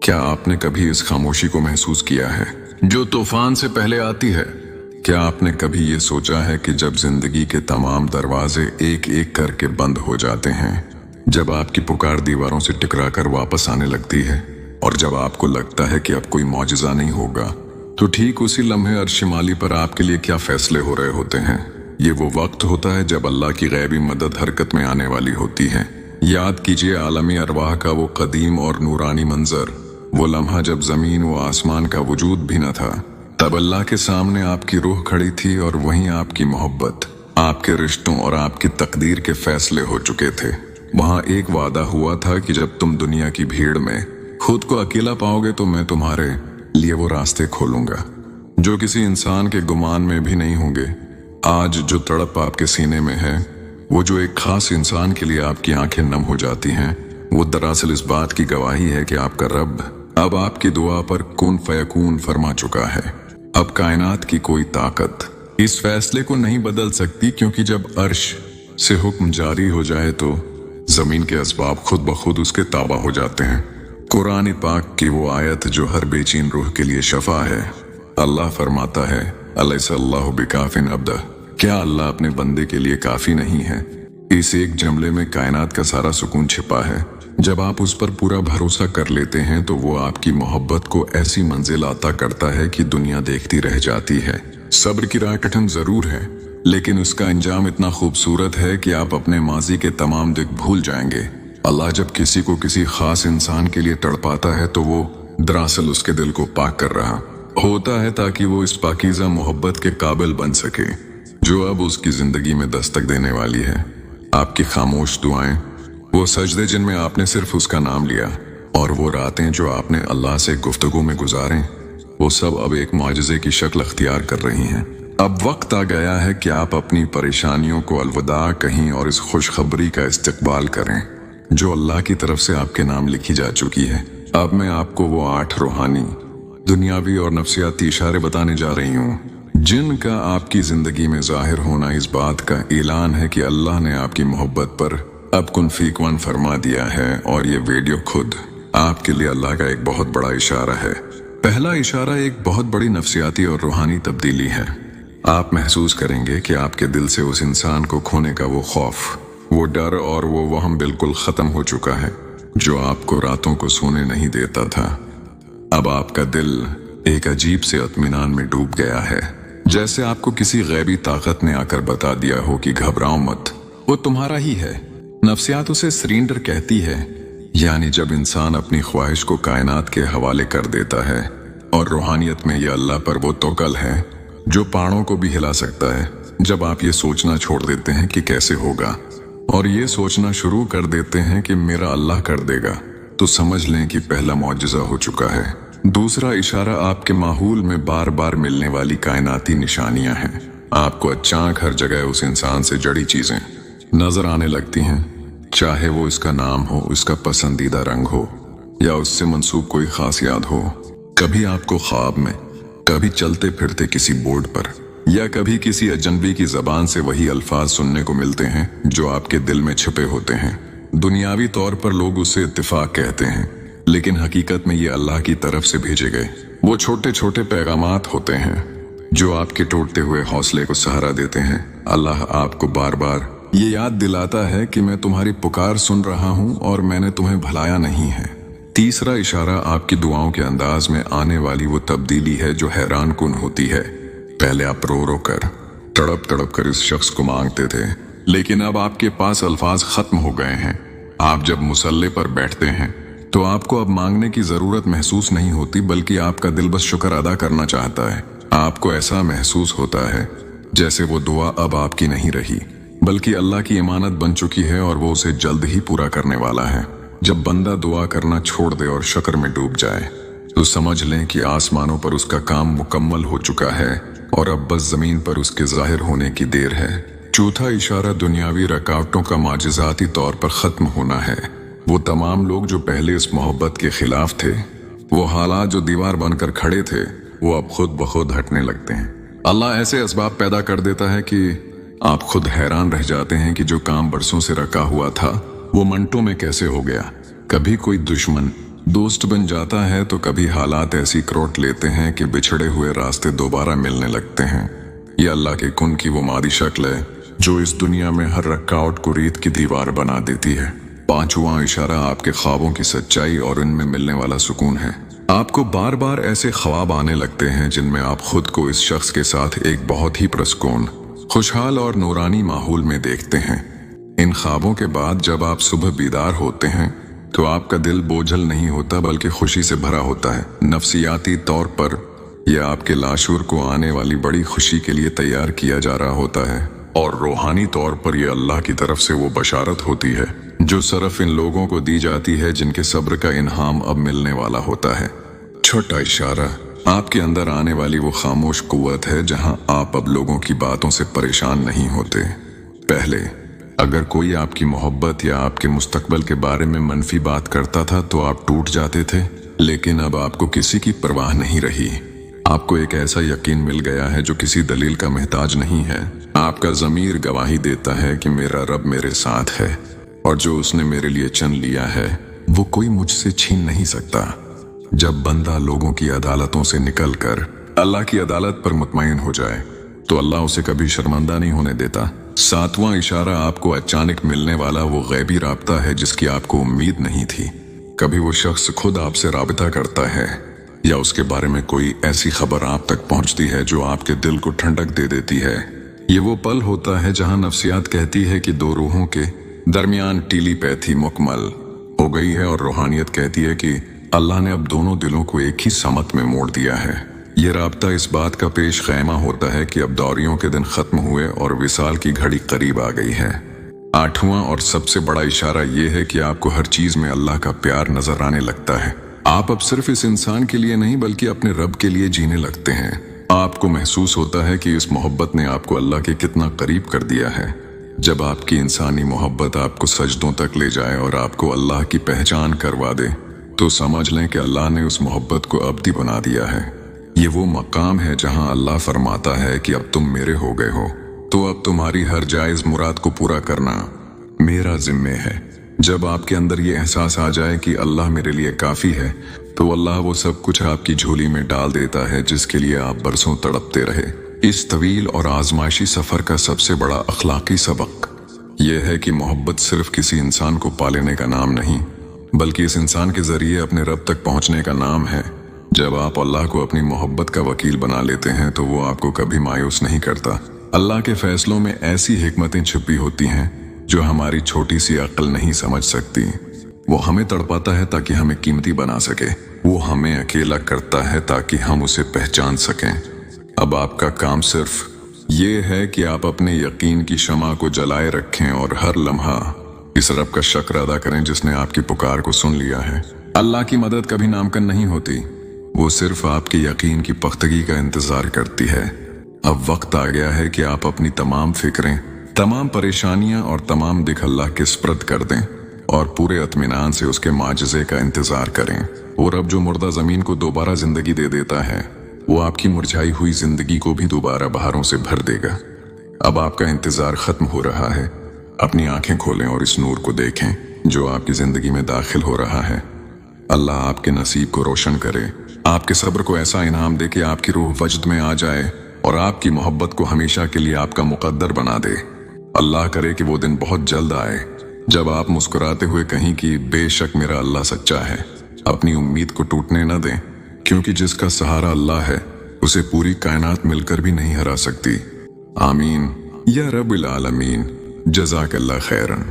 क्या आपने कभी इस खामोशी को महसूस किया है जो तूफान से पहले आती है? क्या आपने कभी ये सोचा है कि जब जिंदगी के तमाम दरवाजे एक एक करके बंद हो जाते हैं, जब आपकी पुकार दीवारों से टकरा कर वापस आने लगती है और जब आपको लगता है कि अब कोई मौजज़ा नहीं होगा, तो ठीक उसी लम्हे अर्श-ए-माली पर आपके लिए क्या फैसले हो रहे होते हैं? ये वो वक्त होता है जब अल्लाह की गैबी मदद हरकत में आने वाली होती है। याद कीजिए आलमी अरवाह का वो कदीम और नूरानी मंजर, वो लम्हा जब जमीन व आसमान का वजूद भी न था। तब अल्लाह के सामने आपकी रूह खड़ी थी और वहीं आपकी मोहब्बत, आपके रिश्तों और आपकी तकदीर के फैसले हो चुके थे। वहां एक वादा हुआ था कि जब तुम दुनिया की भीड़ में खुद को अकेला पाओगे तो मैं तुम्हारे लिए वो रास्ते खोलूंगा जो किसी इंसान के गुमान में भी नहीं होंगे। आज जो तड़प आपके सीने में है, वो जो एक खास इंसान के लिए आपकी आंखें नम हो जाती हैं, वो दरअसल इस बात की गवाही है कि आपका रब अब आपकी दुआ पर कुन फयकून फरमा चुका है। अब कायनात की कोई ताकत इस फैसले को नहीं बदल सकती, क्योंकि जब अर्श से हुक्म जारी हो जाए तो जमीन के असबाब खुद ब खुद उसके ताबा हो जाते हैं। कुरान पाक की वो आयत जो हर बेचैन रूह के लिए शफा है। अल्लाह फरमाता है, अलैहिस्सलाहु बिकाफिन अब्दा, क्या अल्लाह अपने बंदे के लिए काफी नहीं है? इस एक जुमले में कायनात का सारा सुकून छिपा है। जब आप उस पर पूरा भरोसा कर लेते हैं तो वो आपकी मोहब्बत को ऐसी मंजिल अता करता है कि दुनिया देखती रह जाती है। सब्र की राह कठिन जरूर है, लेकिन उसका अंजाम इतना खूबसूरत है कि आप अपने माजी के तमाम दुख भूल जाएंगे। अल्लाह जब किसी को किसी खास इंसान के लिए तड़पाता है तो वो दरअसल उसके दिल को पाक कर रहा होता है, ताकि वो इस पाकीज़ा मोहब्बत के काबिल बन सके जो अब उसकी जिंदगी में दस्तक देने वाली है। आपकी खामोश दुआएं, वो सजदे जिनमें आपने सिर्फ उसका नाम लिया, और वो रातें जो आपने अल्लाह से गुफ्तगू में गुजारें, वो सब अब एक मौजज़े की शक्ल अख्तियार कर रही हैं। अब वक्त आ गया है कि आप अपनी परेशानियों को अलविदा कहीं और इस खुशखबरी का इस्तकबाल करें जो अल्लाह की तरफ से आपके नाम लिखी जा चुकी है। अब मैं आपको वो 8 रूहानी, दुनियावी और नफ्सियाती इशारे बताने जा रही हूँ जिनका आपकी जिंदगी में जाहिर होना इस बात का ऐलान है कि अल्लाह ने आपकी मोहब्बत पर अब कुन फीकवन फरमा दिया है। और ये वीडियो खुद आपके लिए अल्लाह का एक बहुत बड़ा इशारा है। पहला इशारा एक बहुत बड़ी नफ्सियाती और रूहानी तब्दीली है। आप महसूस करेंगे कि आपके दिल से उस इंसान को खोने का वो खौफ, वो डर और वो वहम बिल्कुल खत्म हो चुका है जो आपको रातों को सोने नहीं देता था। अब आपका दिल एक अजीब से इत्मीनान में डूब गया है, जैसे आपको किसी गैबी ताकत ने आकर बता दिया हो कि घबराओ मत, वो तुम्हारा ही है। नफ्सियात उसे सरेंडर कहती है, यानी जब इंसान अपनी ख्वाहिश को कायनात के हवाले कर देता है। और रूहानियत में यह अल्लाह पर वो तवक्कुल है जो पहाड़ों को भी हिला सकता है। जब आप ये सोचना छोड़ देते हैं कि कैसे होगा और ये सोचना शुरू कर देते हैं कि मेरा अल्लाह कर देगा, तो समझ लें कि पहला मौजज़ा हो चुका है। दूसरा इशारा आपके माहौल में बार बार मिलने वाली कायनाती निशानियां हैं। आपको अचानक हर जगह उस इंसान से जड़ी चीजें नजर आने लगती हैं, चाहे वो इसका नाम हो, इसका पसंदीदा रंग हो या उससे मंसूब कोई खास याद हो। कभी आपको ख्वाब में, कभी चलते फिरते किसी बोर्ड पर, या कभी किसी अजनबी की जबान से वही अल्फाज सुनने को मिलते हैं जो आपके दिल में छिपे होते हैं। दुनियावी तौर पर लोग उसे इत्तेफाक कहते हैं, लेकिन हकीकत में ये अल्लाह की तरफ से भेजे गए वो छोटे छोटे पैगामात होते हैं जो आपके टूटते हुए हौसले को सहारा देते हैं। अल्लाह आपको बार बार ये याद दिलाता है कि मैं तुम्हारी पुकार सुन रहा हूँ और मैंने तुम्हें भुलाया नहीं है। तीसरा इशारा आपकी दुआओं के अंदाज में आने वाली वो तब्दीली है जो हैरान कुन होती है। पहले आप रो रो कर, तड़प तड़प कर इस शख्स को मांगते थे, लेकिन अब आपके पास अल्फाज खत्म हो गए हैं। आप जब मुसल्ले पर बैठते हैं तो आपको अब मांगने की जरूरत महसूस नहीं होती, बल्कि आपका दिल बस शुक्र अदा करना चाहता है। आपको ऐसा महसूस होता है जैसे वो दुआ अब आपकी नहीं रही, बल्कि अल्लाह की इमानत बन चुकी है और वो उसे जल्द ही पूरा करने वाला है। जब बंदा दुआ करना छोड़ दे और शुक्र में डूब जाए तो समझ लें कि आसमानों पर उसका काम मुकम्मल हो चुका है और अब बस जमीन पर उसके जाहिर होने की देर है। चौथा इशारा दुनियावी रुकावटों का माजिजाती तौर पर खत्म होना है। वो तमाम लोग जो पहले इस मोहब्बत के खिलाफ थे, वो हालात जो दीवार बनकर खड़े थे, वो अब खुद ब खुद हटने लगते हैं। अल्लाह ऐसे असबाब पैदा कर देता है कि आप खुद हैरान रह जाते हैं कि जो काम बरसों से रखा हुआ था वो मिनटों में कैसे हो गया। कभी कोई दुश्मन दोस्त बन जाता है तो कभी हालात ऐसी करोट लेते हैं कि बिछड़े हुए रास्ते दोबारा मिलने लगते हैं। ये अल्लाह के कुन की वो मादी शक्ल है जो इस दुनिया में हर रकावट को रीत की दीवार बना देती है। पांचवा इशारा आपके ख्वाबों की सच्चाई और इनमें मिलने वाला सुकून है। आपको बार बार ऐसे ख्वाब आने लगते हैं जिनमें आप खुद को इस शख्स के साथ एक बहुत ही पुरस्कून, खुशहाल और नूरानी माहौल में देखते हैं। इन ख्वाबों के बाद जब आप सुबह बीदार होते हैं तो आपका दिल बोझल नहीं होता बल्कि खुशी से भरा होता है। नफ्सियाती तौर पर यह आपके लाशूर को आने वाली बड़ी खुशी के लिए तैयार किया जा रहा होता है, और रूहानी तौर पर यह अल्लाह की तरफ से वो बशारत होती है जो सिर्फ इन लोगों को दी जाती है जिनके सब्र का इनाम अब मिलने वाला होता है। छोटा इशारा, आपके अंदर आने वाली वो खामोश कुव्वत है जहां आप अब लोगों की बातों से परेशान नहीं होते। पहले अगर कोई आपकी मोहब्बत या आपके मुस्तकबल के बारे में मनफी बात करता था तो आप टूट जाते थे, लेकिन अब आपको किसी की परवाह नहीं रही। आपको एक ऐसा यकीन मिल गया है जो किसी दलील का मोहताज नहीं है। आपका ज़मीर गवाही देता है कि मेरा रब मेरे साथ है और जो उसने मेरे लिए चुन लिया है वो कोई मुझसे छीन नहीं सकता। जब बंदा लोगों की अदालतों से निकलकर अल्लाह की अदालत पर मुतमईन हो जाए तो अल्लाह उसे कभी शर्मिंदा नहीं होने देता। सातवां इशारा, आपको अचानक मिलने वाला वो गैबी राब्ता है जिसकी आपको उम्मीद नहीं थी। कभी वो शख्स खुद आपसे राबिता करता है या उसके बारे में कोई ऐसी खबर आप तक पहुंचती है जो आपके दिल को ठंडक दे देती है। ये वो पल होता है जहां नफ्सियात कहती है कि दो रूहों के दरमियान टेलीपैथी मुकम्मल हो गई है और रूहानियत कहती है कि अल्लाह ने अब दोनों दिलों को एक ही समत में मोड़ दिया है। ये राब्ता इस बात का पेश खैमा होता है कि अब दौरियों के दिन खत्म हुए और विसाल की घड़ी करीब आ गई है। आठवां और सबसे बड़ा इशारा यह है कि आपको हर चीज में अल्लाह का प्यार नजर आने लगता है। आप अब सिर्फ इस इंसान के लिए नहीं बल्कि अपने रब के लिए जीने लगते हैं। आपको महसूस होता है कि इस मोहब्बत ने आपको अल्लाह के कितना करीब कर दिया है। जब आपकी इंसानी मोहब्बत आपको सजदों तक ले जाए और आपको अल्लाह की पहचान करवा दे तो समझ लें कि अल्लाह ने उस मोहब्बत को अब्दी बना दिया है। ये वो मकाम है जहां अल्लाह फरमाता है कि अब तुम मेरे हो गए हो, तो अब तुम्हारी हर जायज मुराद को पूरा करना मेरा जिम्मे है। जब आपके अंदर ये एहसास आ जाए कि अल्लाह मेरे लिए काफी है तो अल्लाह वो सब कुछ आपकी झोली में डाल देता है जिसके लिए आप बरसों तड़पते रहे। इस तवील और आजमाइशी सफर का सबसे बड़ा अखलाकी सबक यह है कि मोहब्बत सिर्फ किसी इंसान को पा लेने का नाम नहीं बल्कि इस इंसान के जरिए अपने रब तक पहुंचने का नाम है। जब आप अल्लाह को अपनी मोहब्बत का वकील बना लेते हैं तो वो आपको कभी मायूस नहीं करता। अल्लाह के फैसलों में ऐसी हिकमतें छुपी होती हैं जो हमारी छोटी सी अक्ल नहीं समझ सकती। वो हमें तड़पाता है ताकि हमें कीमती बना सके। वो हमें अकेला करता है ताकि हम उसे पहचान सकें। अब आपका काम सिर्फ ये है कि आप अपने यकीन की शमा को जलाए रखें और हर लम्हा इस रब का शुक्र अदा करें जिसने आपकी पुकार को सुन लिया है। अल्लाह की मदद कभी नामुमकिन नहीं होती, वो सिर्फ आपके यकीन की पुख्तगी का इंतजार करती है। अब वक्त आ गया है कि आप अपनी तमाम फिक्रें, तमाम परेशानियां और तमाम दिख अल्लाह के स्पर्द कर दें और पूरे इत्मीनान से उसके माजिज़े का इंतजार करें। और अब जो मुर्दा जमीन को दोबारा जिंदगी दे देता है वो आपकी मुरझाई हुई जिंदगी को भी दोबारा बहारों से भर देगा। अब आपका इंतजार खत्म हो रहा है। अपनी आंखें खोलें और इस नूर को देखें जो आपकी जिंदगी में दाखिल हो रहा है। अल्लाह आपके नसीब को रोशन करे, आपके सब्र को ऐसा इनाम दे कि आपकी रूह वजद में आ जाए और आपकी मोहब्बत को हमेशा के लिए आपका मुकद्दर बना दे। अल्लाह करे कि वो दिन बहुत जल्द आए जब आप मुस्कुराते हुए कहीं कि बेशक मेरा अल्लाह सच्चा है। अपनी उम्मीद को टूटने न दें क्योंकि जिसका सहारा अल्लाह है उसे पूरी कायनात मिलकर भी नहीं हरा सकती। आमीन या रब्बिल आलमीन। जज़ाकल्लाह खैरन।